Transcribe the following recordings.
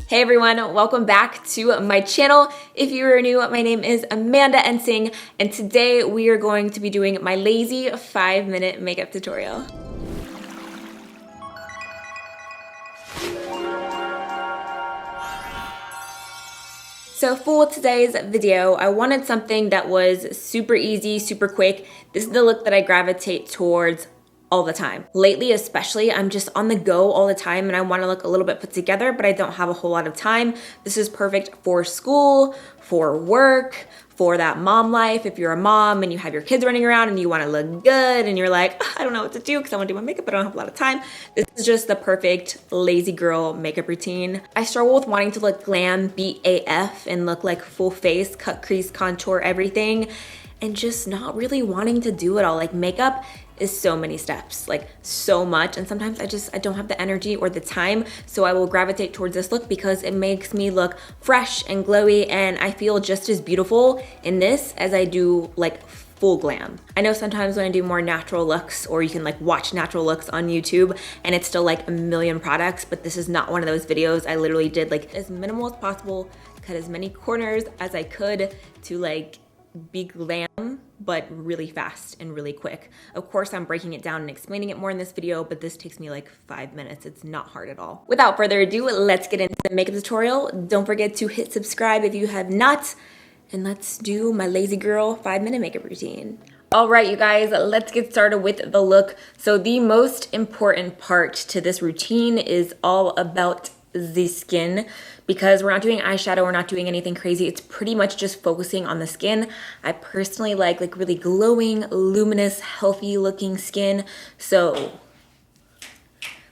Hey everyone, welcome back to my channel. If you are new, my name is AmandaEnsing, and today we are going to be doing my lazy 5-minute makeup tutorial. So for today's video, I wanted something that was super easy, super quick. This is the look that I gravitate towards all the time. Lately especially, I'm just on the go all the time and I want to look a little bit put together, but I don't have a whole lot of time. This is perfect for school, for work, for that mom life. If you're a mom and you have your kids running around and you want to look good and you're like, I don't know what to do because I want to do my makeup but I don't have a lot of time. This is just the perfect lazy girl makeup routine. I struggle with wanting to look glam, beat AF, and look like full face, cut, crease, contour, everything, and just not really wanting to do it all. Like makeup is so many steps, like so much, and sometimes I don't have the energy or the time, so I will gravitate towards this look because it makes me look fresh and glowy, and I feel just as beautiful in this as I do like full glam. I know sometimes when I do more natural looks, or you can like watch natural looks on YouTube and it's still like a million products, but this is not one of those videos. I literally did like as minimal as possible, cut as many corners as I could to like be glam, but really fast and really quick. Of course, I'm breaking it down and explaining it more in this video, but this takes me like 5 minutes. It's not hard at all. Without further ado, let's get into the makeup tutorial. Don't forget to hit subscribe if you have not, and let's do my lazy girl 5-minute makeup routine. All right, you guys, let's get started with the look. So the most important part to this routine is all about the skin, because we're not doing eyeshadow, we're not doing anything crazy. It's pretty much just focusing on the skin. I personally like really glowing, luminous, healthy looking skin. So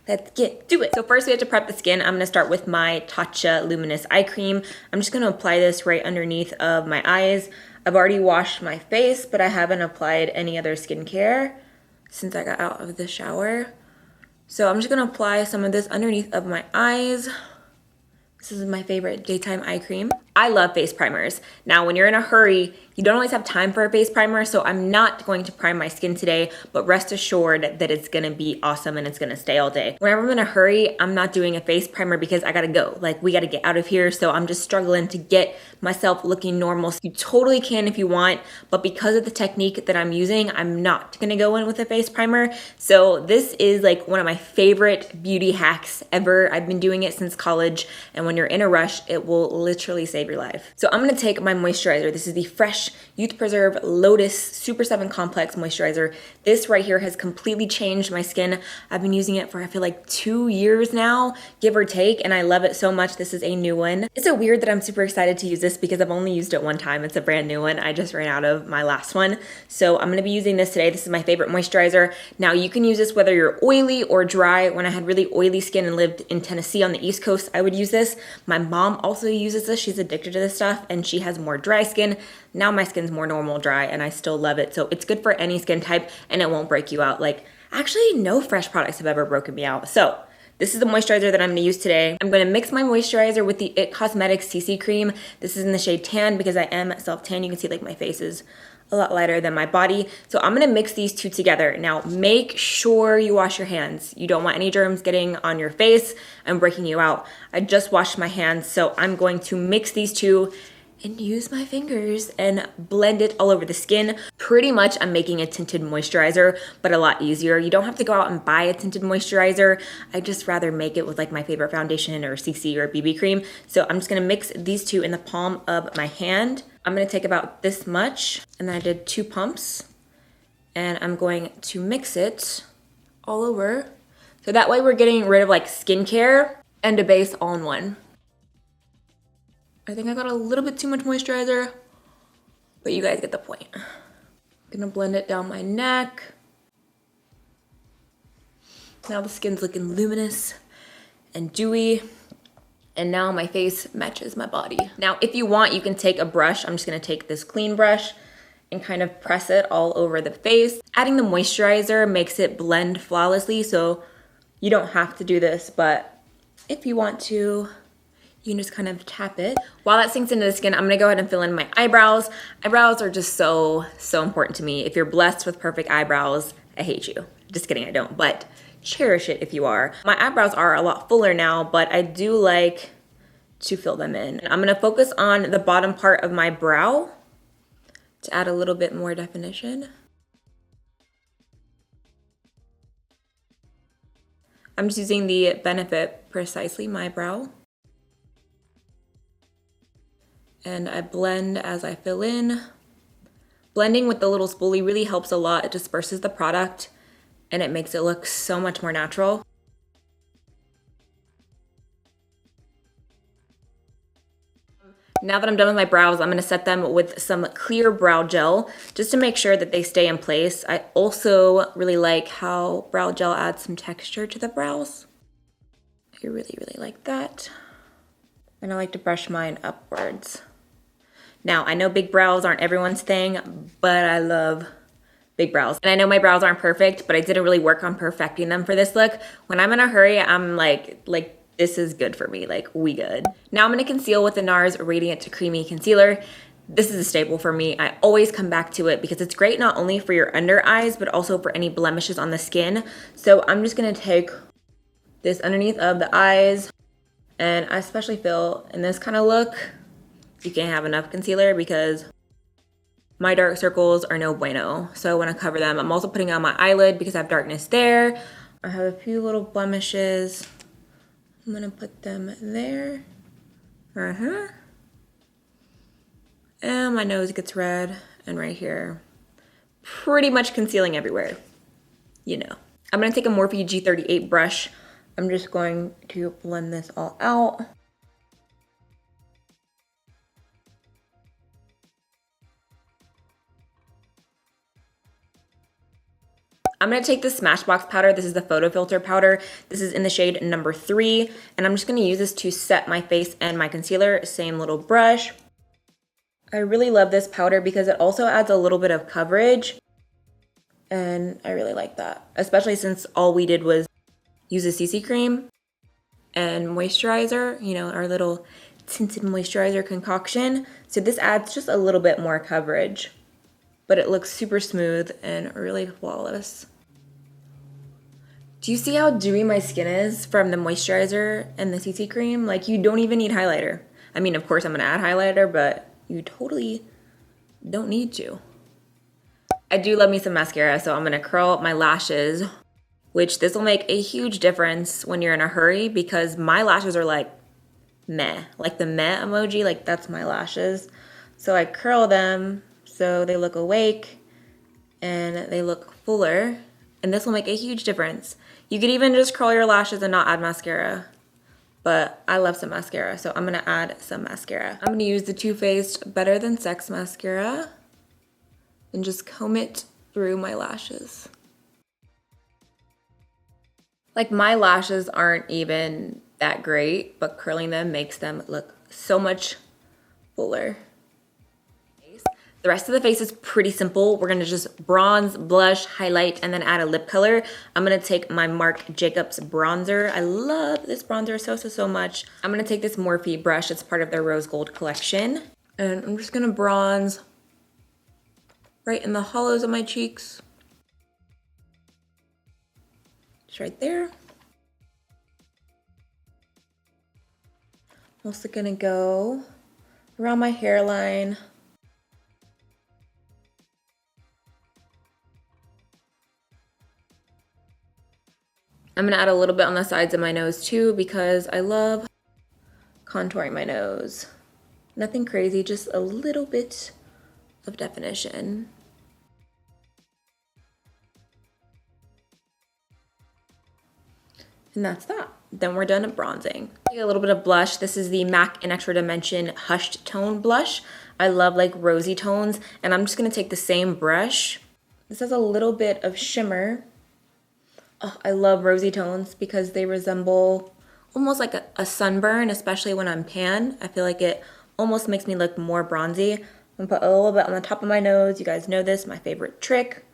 let's get to it. So first we have to prep the skin. I'm gonna start with my Tatcha Luminous Eye Cream. I'm just gonna apply this right underneath of my eyes. I've already washed my face, but I haven't applied any other skincare since I got out of the shower. So I'm just gonna apply some of this underneath of my eyes. This is my favorite daytime eye cream. I love face primers. Now, when you're in a hurry, you don't always have time for a face primer, so I'm not going to prime my skin today, but rest assured that it's gonna be awesome and it's gonna stay all day. Whenever I'm in a hurry, I'm not doing a face primer because I gotta go. Like, we gotta get out of here, so I'm just struggling to get myself looking normal. So you totally can if you want, but because of the technique that I'm using, I'm not gonna go in with a face primer. So this is like one of my favorite beauty hacks ever. I've been doing it since college, and when you're in a rush, it will literally save your life. So I'm gonna take my moisturizer. This is the Fresh Youth Preserve Lotus Super 7 Complex Moisturizer. This right here has completely changed my skin. I've been using it for I feel like 2 years now, give or take, and I love it so much. This is a new one. Is it weird that I'm super excited to use this because I've only used it one time? It's a brand new one. I just ran out of my last one. So I'm gonna be using this today. This is my favorite moisturizer. Now you can use this whether you're oily or dry. When I had really oily skin and lived in Tennessee on the East Coast, I would use this. My mom also uses this. She's addicted to this stuff and she has more dry skin. Now my skin's more normal dry and I still love it. So it's good for any skin type and it won't break you out. Like, actually no fresh products have ever broken me out. So this is the moisturizer that I'm gonna use today. I'm gonna mix my moisturizer with the It Cosmetics CC Cream. This is in the shade Tan because I am self-tan. You can see like my face is a lot lighter than my body. So I'm gonna mix these two together. Now make sure you wash your hands. You don't want any germs getting on your face and breaking you out. I just washed my hands, so I'm going to mix these two and use my fingers and blend it all over the skin. Pretty much I'm making a tinted moisturizer, but a lot easier. You don't have to go out and buy a tinted moisturizer. I just rather make it with like my favorite foundation or CC or BB cream. So I'm just gonna mix these two in the palm of my hand. I'm gonna take about this much, and then I did 2 pumps, and I'm going to mix it all over. So that way we're getting rid of like skincare and a base all in one. I think I got a little bit too much moisturizer, but you guys get the point. I'm gonna blend it down my neck. Now the skin's looking luminous and dewy, and now my face matches my body. Now, if you want, you can take a brush. I'm just gonna take this clean brush and kind of press it all over the face. Adding the moisturizer makes it blend flawlessly, so you don't have to do this, but if you want to, you can just kind of tap it. While that sinks into the skin, I'm gonna go ahead and fill in my eyebrows. Eyebrows are just so important to me. If you're blessed with perfect eyebrows, I hate you. Just kidding, I don't, but cherish it if you are. My eyebrows are a lot fuller now, but I do like to fill them in. I'm gonna focus on the bottom part of my brow to add a little bit more definition. I'm just using the Benefit Precisely My Brow. And I blend as I fill in. Blending with the little spoolie really helps a lot. It disperses the product and it makes it look so much more natural. Now that I'm done with my brows, I'm gonna set them with some clear brow gel just to make sure that they stay in place. I also really like how brow gel adds some texture to the brows. I really, really like that. And I like to brush mine upwards. Now, I know big brows aren't everyone's thing, but I love big brows. And I know my brows aren't perfect, but I didn't really work on perfecting them for this look. When I'm in a hurry, I'm like this is good for me, like we good. Now I'm gonna conceal with the Nars Radiant Creamy Concealer. This is a staple for me. I always come back to it because it's great not only for your under eyes, but also for any blemishes on the skin. So I'm just gonna take this underneath of the eyes, and I especially feel in this kind of look, you can't have enough concealer because my dark circles are no bueno. So I wanna cover them. I'm also putting on my eyelid because I have darkness there. I have a few little blemishes. I'm gonna put them there. And my nose gets red, and right here. Pretty much concealing everywhere, you know. I'm gonna take a Morphe G38 brush. I'm just going to blend this all out. I'm gonna take the Smashbox powder. This is the photo filter powder. This is in the shade number 3. And I'm just gonna use this to set my face and my concealer. Same little brush. I really love this powder because it also adds a little bit of coverage. And I really like that. Especially since all we did was use a CC cream and moisturizer, you know, our little tinted moisturizer concoction. So this adds just a little bit more coverage. But it looks super smooth and really flawless. Do you see how dewy my skin is from the moisturizer and the CC cream? Like, you don't even need highlighter. I mean, of course I'm gonna add highlighter, but you totally don't need to. I do love me some mascara, so I'm gonna curl up my lashes, which this will make a huge difference when you're in a hurry because my lashes are like meh. Like the meh emoji, like that's my lashes. So I curl them so they look awake and they look fuller, and this will make a huge difference. You could even just curl your lashes and not add mascara, but I love some mascara, so I'm gonna add some mascara. I'm gonna use the Too Faced Better Than Sex mascara and just comb it through my lashes. Like, my lashes aren't even that great, but curling them makes them look so much fuller. The rest of the face is pretty simple. We're gonna just bronze, blush, highlight, and then add a lip color. I'm gonna take my Marc Jacobs bronzer. I love this bronzer so much. I'm gonna take this Morphe brush. It's part of their rose gold collection. And I'm just gonna bronze right in the hollows of my cheeks. Just right there. Also gonna go around my hairline. I'm gonna add a little bit on the sides of my nose too because I love contouring my nose. Nothing crazy, just a little bit of definition. And that's that. Then we're done bronzing. Take a little bit of blush. This is the MAC in Extra Dimension Hushed Tone blush. I love like rosy tones, and I'm just gonna take the same brush. This has a little bit of shimmer. Oh, I love rosy tones because they resemble almost like a sunburn, especially when I'm tan. I feel like it almost makes me look more bronzy. I'm gonna put a little bit on the top of my nose. You guys know this, my favorite trick.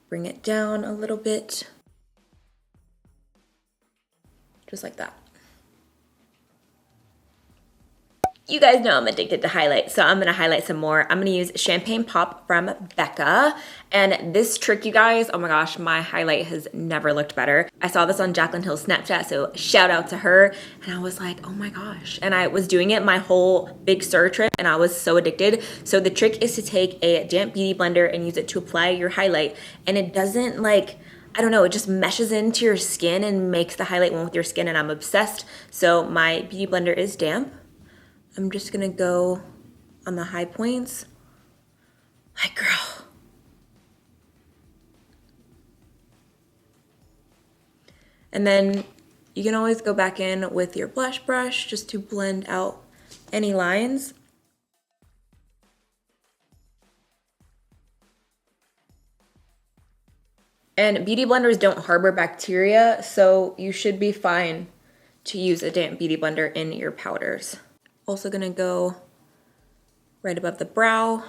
Bring it down a little bit. Just like that. You guys know I'm addicted to highlight, so I'm gonna highlight some more. I'm gonna use Champagne Pop from Becca. And this trick, you guys, oh my gosh, my highlight has never looked better. I saw this on Jaclyn Hill's Snapchat, so shout out to her. And I was like, oh my gosh. And I was doing it my whole Big Sur trip, and I was so addicted. So the trick is to take a damp beauty blender and use it to apply your highlight. And it doesn't like, I don't know, it just meshes into your skin and makes the highlight one with your skin, and I'm obsessed. So my beauty blender is damp. I'm just gonna go on the high points. Like, girl. And then you can always go back in with your blush brush just to blend out any lines. And beauty blenders don't harbor bacteria, so you should be fine to use a damp beauty blender in your powders. Also gonna go right above the brow.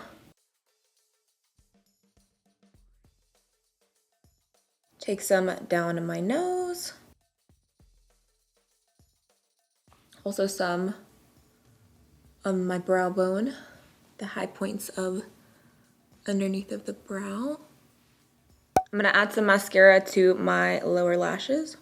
Take some down in my nose. Also some on my brow bone, the high points of underneath of the brow. I'm gonna add some mascara to my lower lashes.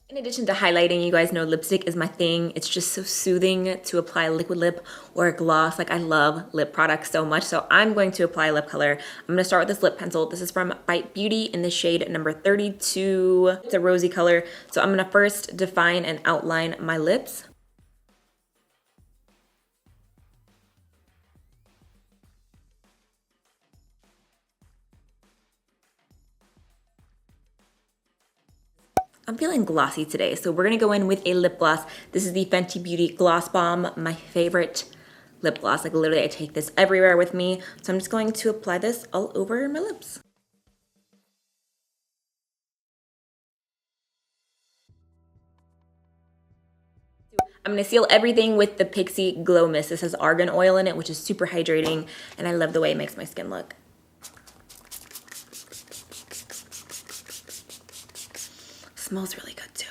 In addition to highlighting, you guys know lipstick is my thing. It's just so soothing to apply liquid lip or a gloss. Like, I love lip products so much, so I'm going to apply lip color. I'm gonna start with this lip pencil. This is from Bite Beauty in the shade number 32. It's a rosy color. So I'm gonna first define and outline my lips. I'm feeling glossy today, so we're gonna go in with a lip gloss. This is the Fenty Beauty Gloss Bomb, my favorite lip gloss. Like, literally, I take this everywhere with me. So I'm just going to apply this all over my lips. I'm gonna seal everything with the Pixi Glow Mist. This has argan oil in it, which is super hydrating, and I love the way it makes my skin look. Smells really good too.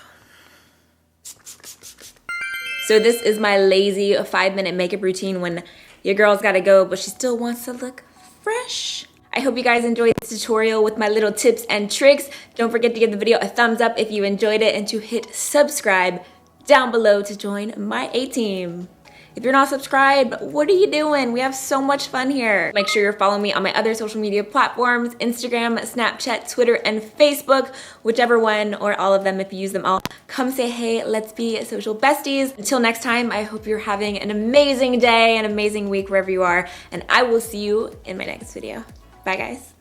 So this is my lazy 5-minute makeup routine when your girl's gotta go, but she still wants to look fresh. I hope you guys enjoyed this tutorial with my little tips and tricks. Don't forget to give the video a thumbs up if you enjoyed it and to hit subscribe down below to join my A-team. If you're not subscribed, what are you doing? We have so much fun here. Make sure you're following me on my other social media platforms, Instagram, Snapchat, Twitter, and Facebook, whichever one or all of them if you use them all. Come say hey, let's be social besties. Until next time, I hope you're having an amazing day, an amazing week wherever you are, and I will see you in my next video. Bye guys.